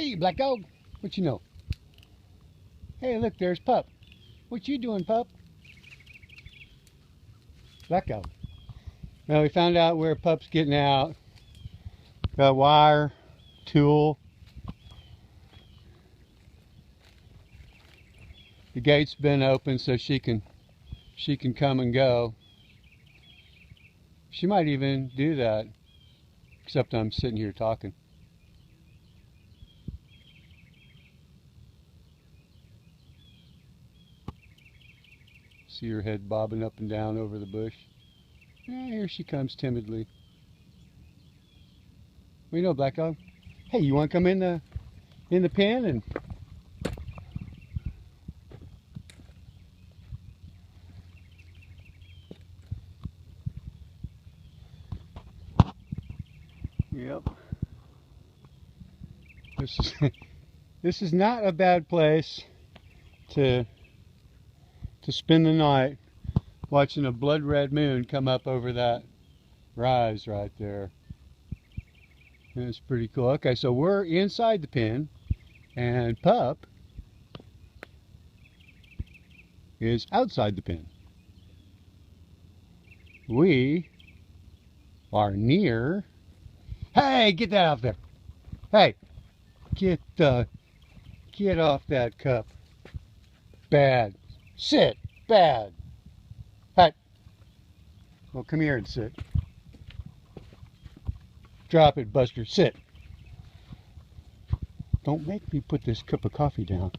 Hey, black dog. What you know? Hey, look, there's Pup. What you doing, Pup? Black dog. Well, we found out where Pup's getting out. Got wire, tool. The gate's been open so she can come and go. She might even do that, except I'm sitting here talking. See her head bobbing up and down over the bush. Here she comes timidly. What do you know, black dog? Hey, you want to come in the pen and Yep. This is not a bad place to spend the night watching a blood red moon come up over that rise right there. And it's pretty cool. Okay, so we're inside the pen, and Pup is outside the pen. We are near. Hey, get that out there. Hey, get off that cup. Bad. Sit. Bad. Hey. Well, come here and sit. Drop it, Buster. Sit. Don't make me put this cup of coffee down.